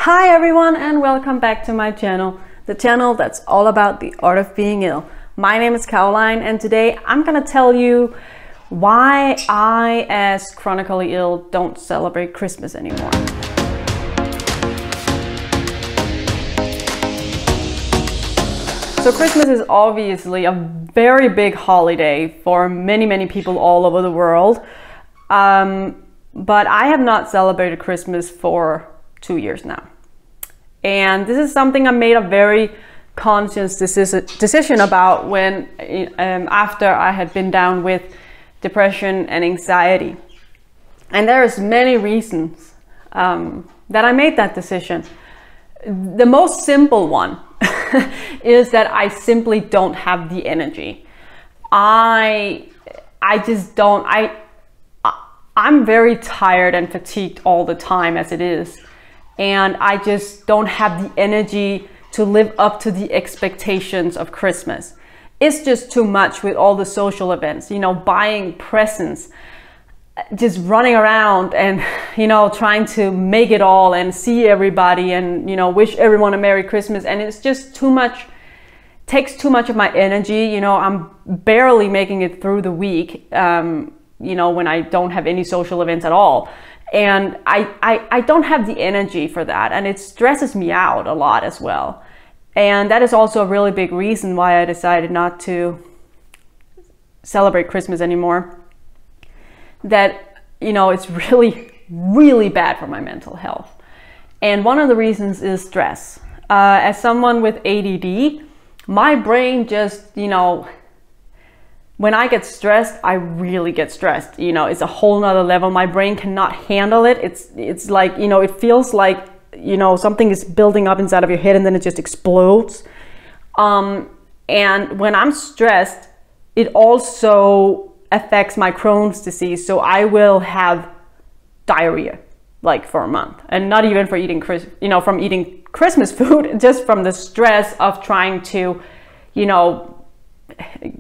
Hi everyone, and welcome back to my channel, the channel that's all about the art of being ill. My name is Caroline, and today I'm gonna tell you why I, as chronically ill, don't celebrate Christmas anymore. So Christmas is obviously a very big holiday for many people all over the world, but I have not celebrated Christmas for 2 years now. And this is something I made a very conscious decision about when after I had been down with depression and anxiety. And there's many reasons that I made that decision. The most simple one is that I simply don't have the energy. I just don't. I'm very tired and fatigued all the time as it is. And I just don't have the energy to live up to the expectations of Christmas. It's just too much with all the social events, you know, buying presents, just running around and, you know, trying to make it all and see everybody and, you know, wish everyone a Merry Christmas. And it's just too much, takes too much of my energy. You know, I'm barely making it through the week, you know, when I don't have any social events at all. And I don't have the energy for that, and it stresses me out a lot as well. And that is also a really big reason why I decided not to celebrate Christmas anymore. That, you know, it's really bad for my mental health. And one of the reasons is stress. As someone with ADD, my brain just, you know, when I get stressed, I really get stressed. You know, it's a whole nother level. My brain cannot handle it. It's like, you know, it feels like, you know, something is building up inside of your head and then it just explodes. And when I'm stressed, it also affects my Crohn's disease. So I will have diarrhea like for a month, and not even for eating, from eating Christmas food, just from the stress of trying to, you know,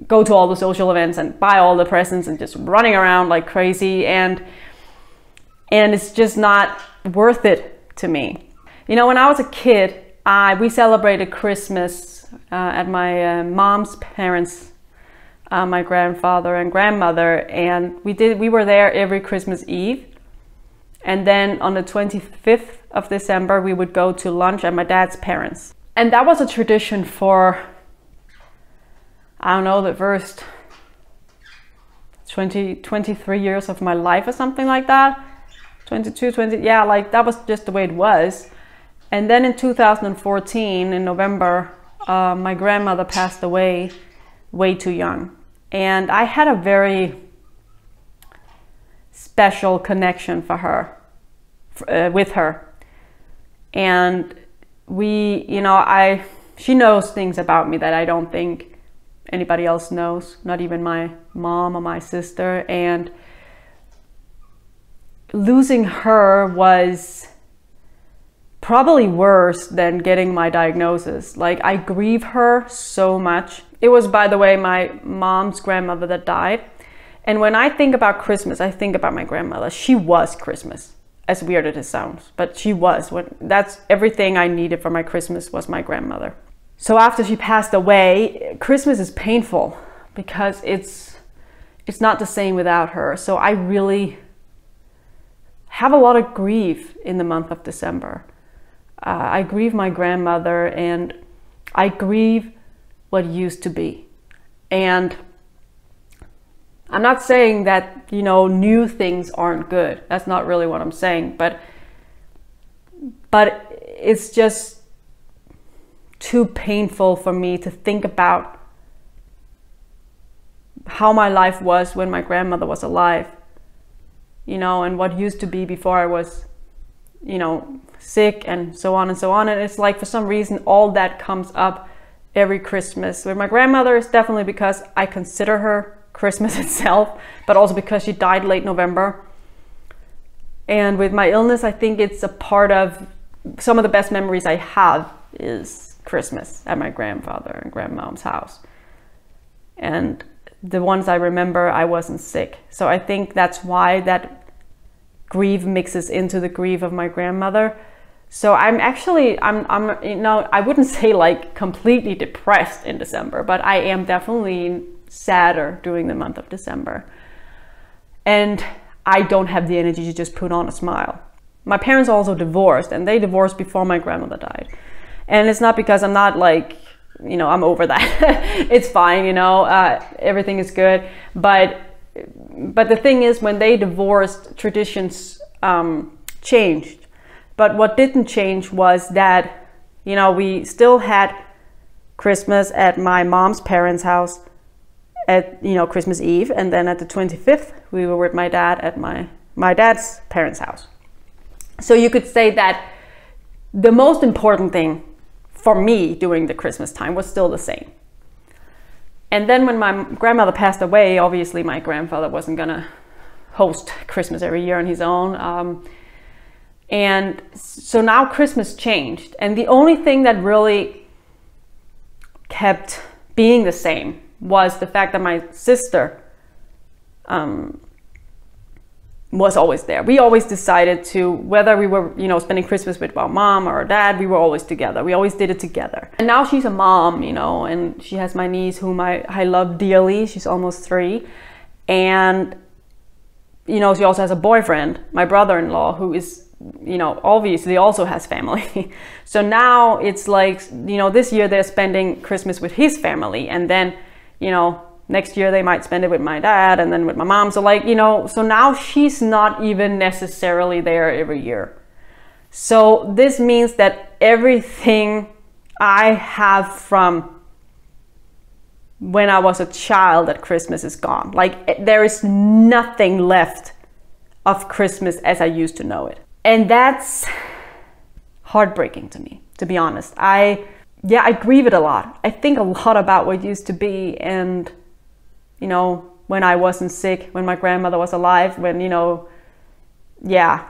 go to all the social events and buy all the presents and just running around like crazy, and it's just not worth it to me. You know, when I was a kid, we celebrated Christmas at my mom's parents, my grandfather and grandmother, and we were there every Christmas Eve, and then on the 25th of December we would go to lunch at my dad's parents. And that was a tradition for, I don't know, the first 23 years of my life or something like that. 22, 20, yeah, like that was just the way it was. And then in 2014, in November, my grandmother passed away way too young. And I had a very special connection for her, with her. And we, you know, she knows things about me that I don't think anybody else knows, not even my mom or my sister. And losing her was probably worse than getting my diagnosis. Like, I grieve her so much. It was, by the way, my mom's grandmother that died. And when I think about Christmas, I think about my grandmother. She was Christmas, as weird as it sounds, but she was. That's everything I needed for my Christmas was my grandmother. So after she passed away, Christmas is painful because it's not the same without her. So I really have a lot of grief in the month of December. I grieve my grandmother, and I grieve what used to be. And I'm not saying that, you know, new things aren't good. That's not really what I'm saying, but it's just too painful for me to think about how my life was when my grandmother was alive, you know, and what used to be before I was, you know, sick and so on and so on. And it's like, for some reason, all that comes up every Christmas. With my grandmother, it's definitely because I consider her Christmas itself, but also because she died late November. And with my illness, I think it's a part of some of the best memories I have is Christmas at my grandfather and grandmom's house. And the ones I remember, I wasn't sick. So I think that's why that grief mixes into the grief of my grandmother. So I'm actually, you know, I wouldn't say like completely depressed in December, but I am definitely sadder during the month of December. And I don't have the energy to just put on a smile. My parents also divorced, and they divorced before my grandmother died. And it's not because I'm not like, you know, I'm over that. It's fine, you know, everything is good. But the thing is, when they divorced, traditions changed. But what didn't change was that, you know, we still had Christmas at my mom's parents' house at, you know, Christmas Eve. And then at the 25th, we were with my dad at my dad's parents' house. So you could say that the most important thing for me during the Christmas time was still the same. And then when my grandmother passed away, obviously my grandfather wasn't gonna host Christmas every year on his own. And so now Christmas changed. And the only thing that really kept being the same was the fact that my sister was always there. We always decided to, whether we were, you know, spending Christmas with our mom or our dad, we were always together. We always did it together. And now she's a mom, you know, and she has my niece whom I love dearly. She's almost 3. And, you know, she also has a boyfriend, my brother-in-law, who is, you know, obviously also has family. So now it's like, you know, this year they're spending Christmas with his family, and then, you know, next year they might spend it with my dad and then with my mom. So like, you know, so now she's not even necessarily there every year. So this means that everything I have from when I was a child at Christmas is gone. Like there is nothing left of Christmas as I used to know it. And that's heartbreaking to me, to be honest. I grieve it a lot. I think a lot about what used to be, and you know, when I wasn't sick, when my grandmother was alive, when, you know, yeah.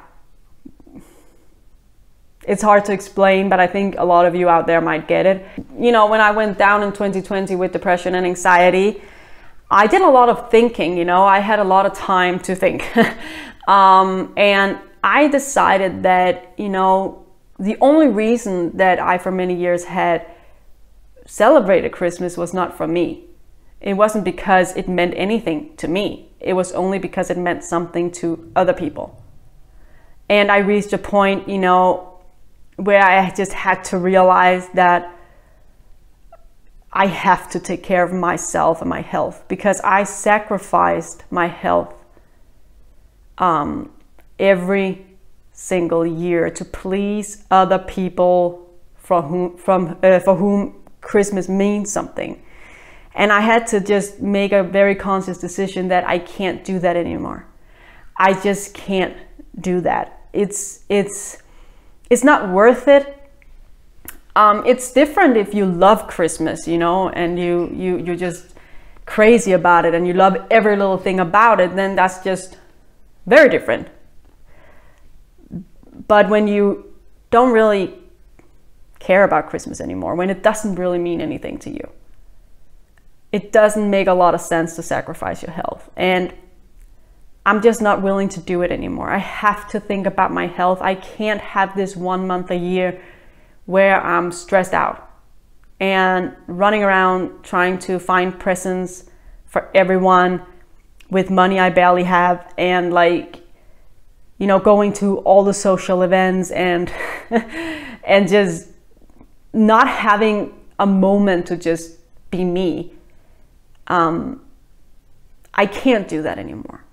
It's hard to explain, but I think a lot of you out there might get it. You know, when I went down in 2020 with depression and anxiety, I did a lot of thinking, you know, I had a lot of time to think. And I decided that, you know, the only reason that I for many years had celebrated Christmas was not for me. It wasn't because it meant anything to me. It was only because it meant something to other people. And I reached a point, you know, where I just had to realize that I have to take care of myself and my health, because I sacrificed my health every single year to please other people for whom Christmas means something. And I had to just make a very conscious decision that I can't do that anymore. I just can't do that. It's not worth it. It's different if you love Christmas, you know, and you're just crazy about it and you love every little thing about it, then that's just very different. But when you don't really care about Christmas anymore, when it doesn't really mean anything to you, it doesn't make a lot of sense to sacrifice your health. And I'm just not willing to do it anymore. I have to think about my health. I can't have this 1 month a year where I'm stressed out and running around trying to find presents for everyone with money I barely have, and like, you know, going to all the social events and and just not having a moment to just be me. I can't do that anymore.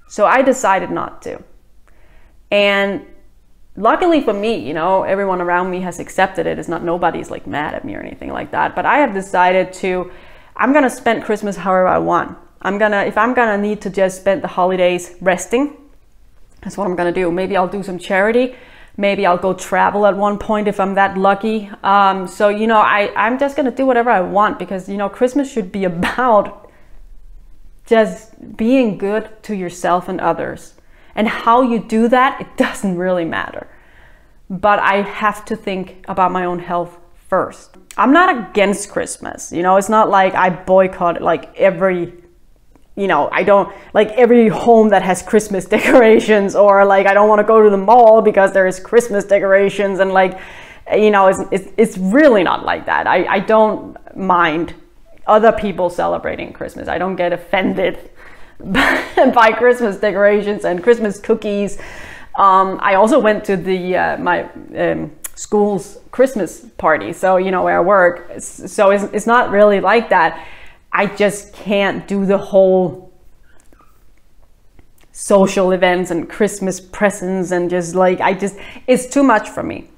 So I decided not to. And luckily for me, you know, everyone around me has accepted it. It's not, nobody's like mad at me or anything like that. But I have decided to, I'm gonna spend Christmas however I want. If I'm gonna need to just spend the holidays resting, that's what I'm gonna do. Maybe I'll do some charity. Maybe I'll go travel at one point if I'm that lucky. So, you know, I'm just gonna do whatever I want, because, you know, Christmas should be about just being good to yourself and others. And how you do that, it doesn't really matter. But I have to think about my own health first. I'm not against Christmas. You know, it's not like I boycott like every you know, I don't like every home that has Christmas decorations, or like I don't want to go to the mall because there's Christmas decorations, and like, you know, it's really not like that. I don't mind other people celebrating Christmas. I don't get offended by Christmas decorations and Christmas cookies. I also went to the my school's Christmas party, so you know, where I work, so it's not really like that. I just can't do the whole social events and Christmas presents and just like, it's too much for me.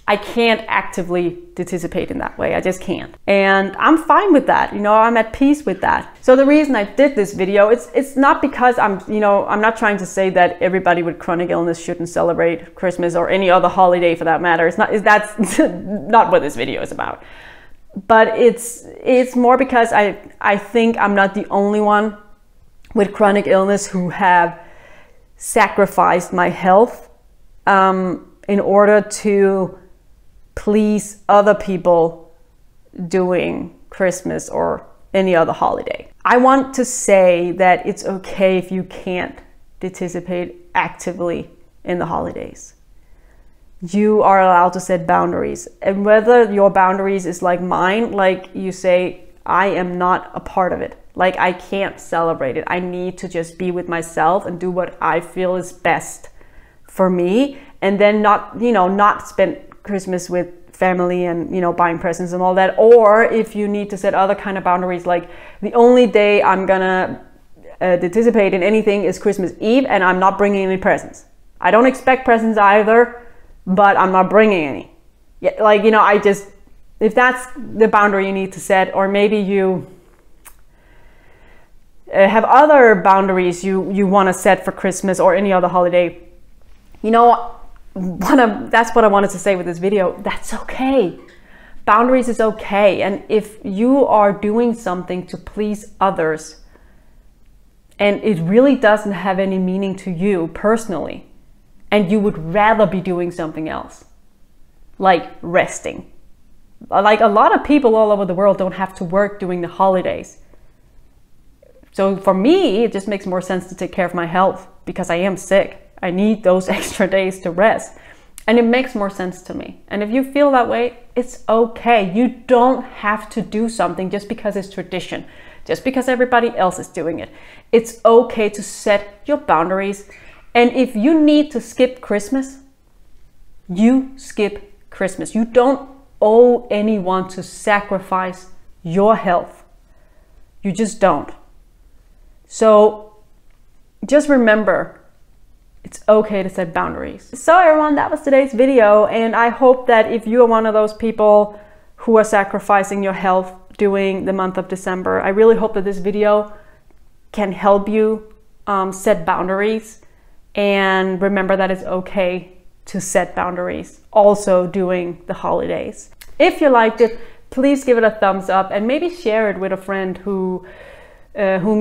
I can't actively participate in that way. I just can't. And I'm fine with that. You know, I'm at peace with that. So the reason I did this video, it's not because I'm not trying to say that everybody with chronic illness shouldn't celebrate Christmas or any other holiday for that matter. That's not what this video is about. But it's more because I think I'm not the only one with chronic illness who have sacrificed my health in order to please other people doing Christmas or any other holiday. I want to say that it's okay if you can't participate actively in the holidays. You are allowed to set boundaries, and whether your boundaries is like mine, like you say, I am not a part of it. Like, I can't celebrate it. I need to just be with myself and do what I feel is best for me, and then not spend Christmas with family and, you know, buying presents and all that. Or if you need to set other kind of boundaries, like the only day I'm gonna participate in anything is Christmas Eve, and I'm not bringing any presents. I don't expect presents either, but I'm not bringing any. Yeah, like, you know, if that's the boundary you need to set, or maybe you have other boundaries you want to set for Christmas or any other holiday, you know, that's what I wanted to say with this video. That's okay. Boundaries is okay. And if you are doing something to please others and it really doesn't have any meaning to you personally, and you would rather be doing something else, like resting. Like, a lot of people all over the world don't have to work during the holidays. So for me, it just makes more sense to take care of my health because I am sick. I need those extra days to rest. And it makes more sense to me. And if you feel that way, it's okay. You don't have to do something just because it's tradition, just because everybody else is doing it. It's okay to set your boundaries. And if you need to skip Christmas, you skip Christmas. You don't owe anyone to sacrifice your health. You just don't. So just remember, it's okay to set boundaries. So everyone, that was today's video, and I hope that if you are one of those people who are sacrificing your health during the month of December, I really hope that this video can help you set boundaries, and remember that it's okay to set boundaries also during the holidays. If you liked it, please give it a thumbs up and maybe share it with a friend whom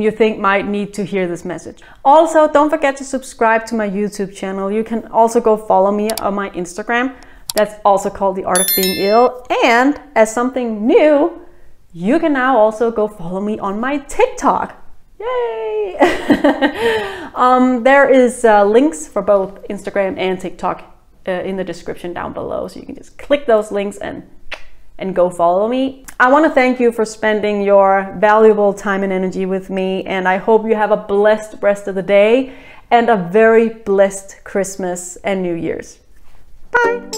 you think might need to hear this message. Also, don't forget to subscribe to my YouTube channel. You can also go follow me on my Instagram. That's also called The Art of Being Ill. And as something new, you can now also go follow me on my TikTok. Yay! There is links for both Instagram and TikTok in the description down below. So you can just click those links and go follow me. I want to thank you for spending your valuable time and energy with me, and I hope you have a blessed rest of the day and a very blessed Christmas and New Year's. Bye!